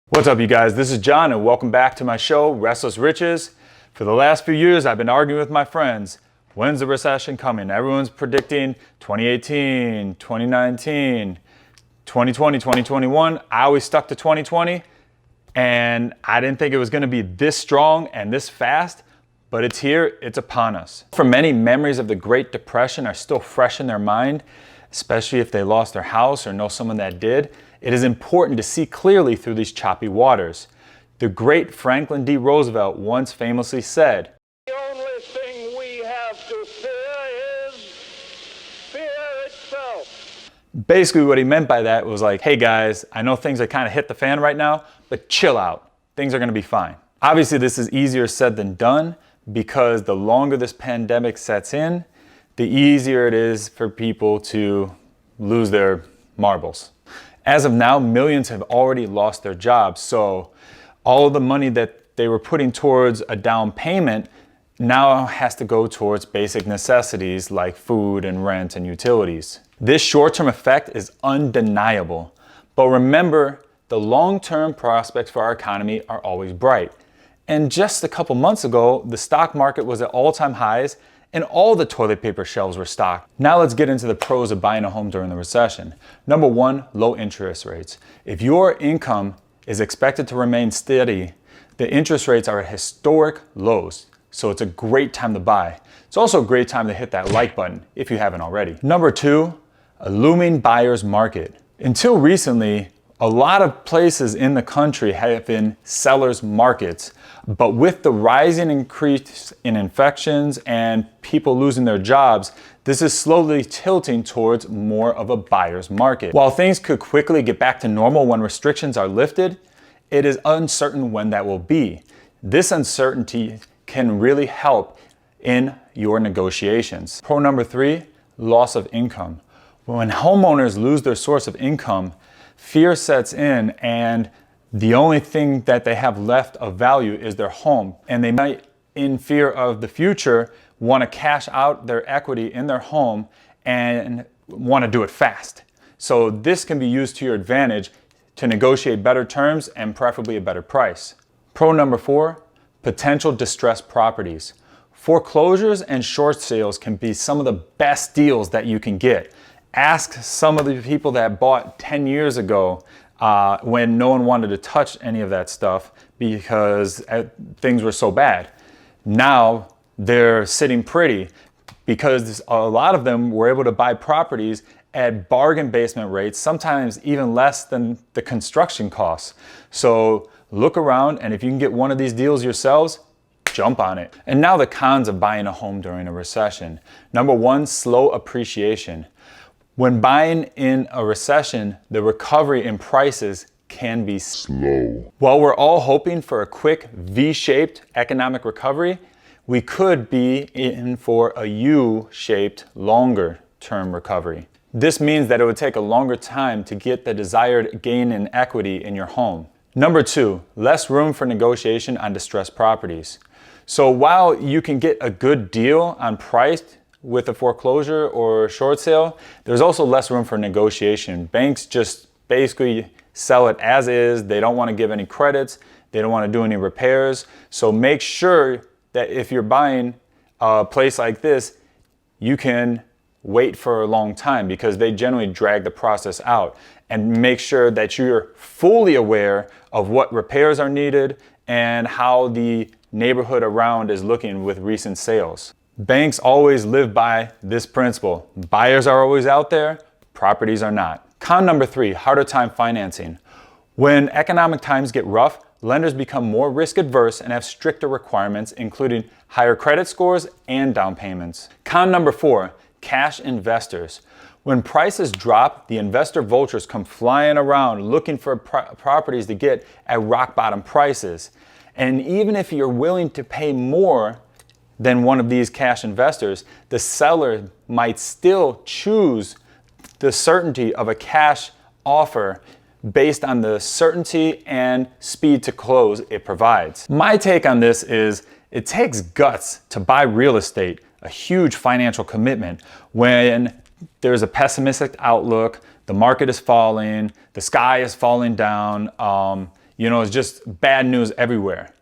What's up, you guys? This is John and welcome back to my show, Restless Riches. For the last few years, I've been arguing with my friends. When's the recession coming? Everyone's predicting 2018, 2019, 2020, 2021. I always stuck to 2020 and I didn't think it was gonna be this strong and this fast, but it's here, it's upon us. For many, memories of the Great Depression are still fresh in their mind, especially if they lost their house or know someone that did. It is important to see clearly through these choppy waters. The great Franklin D Roosevelt once famously said, "The only thing we have to fear is fear itself." Basically what he meant by that was like, hey guys, I know things are kind of hit the fan right now, but chill out. Things are gonna be fine. Obviously this is easier said than done because the longer this pandemic sets in, the easier it is for people to lose their marbles. As of now, millions have already lost their jobs, so all of the money that they were putting towards a down payment now has to go towards basic necessities like food and rent and utilities. This short-term effect is undeniable, but remember, the long-term prospects for our economy are always bright. And just a couple months ago, the stock market was at all-time highs and all the toilet paper shelves were stocked. Now let's get into the pros of buying a home during the recession. Number one, low interest rates. If your income is expected to remain steady, the interest rates are at historic lows, so it's a great time to buy. It's also a great time to hit that like button if you haven't already. Number two, a looming buyer's market. Until recently, a lot of places in the country have been sellers markets, but with the rising increase in infections and people losing their jobs, this is slowly tilting towards more of a buyer's market. While things could quickly get back to normal when restrictions are lifted, it is uncertain when that will be. This uncertainty can really help in your negotiations. Pro number three, loss of income. When homeowners lose their source of income, fear sets in and the only thing that they have left of value is their home. And they might, in fear of the future, want to cash out their equity in their home and want to do it fast. So this can be used to your advantage to negotiate better terms and preferably a better price. Pro number four, potential distressed properties. Foreclosures and short sales can be some of the best deals that you can get. Ask some of the people that bought 10 years ago when no one wanted to touch any of that stuff because things were so bad. Now they're sitting pretty because a lot of them were able to buy properties at bargain basement rates, sometimes even less than the construction costs. So look around, and if you can get one of these deals yourselves, jump on it. And now the cons of buying a home during a recession. Number one, slow appreciation. When buying in a recession, the recovery in prices can be slow. While we're all hoping for a quick V-shaped economic recovery, we could be in for a U-shaped longer term recovery. This means that it would take a longer time to get the desired gain in equity in your home. Number two, less room for negotiation on distressed properties. So while you can get a good deal on price with a foreclosure or short sale, there's also less room for negotiation. Banks just basically sell it as is. They don't want to give any credits. They don't want to do any repairs. So make sure that if you're buying a place like this, you can wait for a long time because they generally drag the process out. And make sure that you're fully aware of what repairs are needed and how the neighborhood around is looking with recent sales. Banks always live by this principle. Buyers are always out there, properties are not. Con number three, harder time financing. When economic times get rough, lenders become more risk adverse and have stricter requirements, including higher credit scores and down payments. Con number four, cash investors. When prices drop, the investor vultures come flying around looking for properties to get at rock bottom prices. And even if you're willing to pay more than one of these cash investors, the seller might still choose the certainty of a cash offer based on the certainty and speed to close it provides. My take on this is it takes guts to buy real estate, a huge financial commitment, when there's a pessimistic outlook, the market is falling, the sky is falling down, You know, it's just bad news everywhere.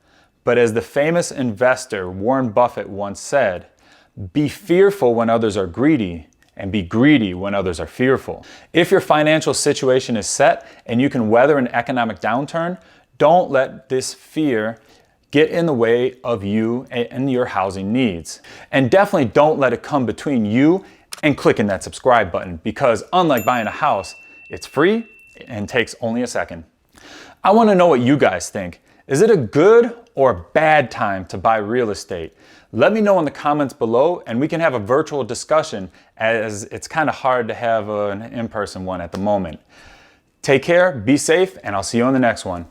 But as the famous investor Warren Buffett once said, be fearful when others are greedy, and be greedy when others are fearful. If your financial situation is set and you can weather an economic downturn, don't let this fear get in the way of you and your housing needs. And definitely don't let it come between you and clicking that subscribe button, because unlike buying a house, it's free and takes only a second. I want to know what you guys think. Is it a good or bad time to buy real estate? Let me know in the comments below and we can have a virtual discussion, as it's kind of hard to have an in-person one at the moment. Take care, be safe, and I'll see you on the next one.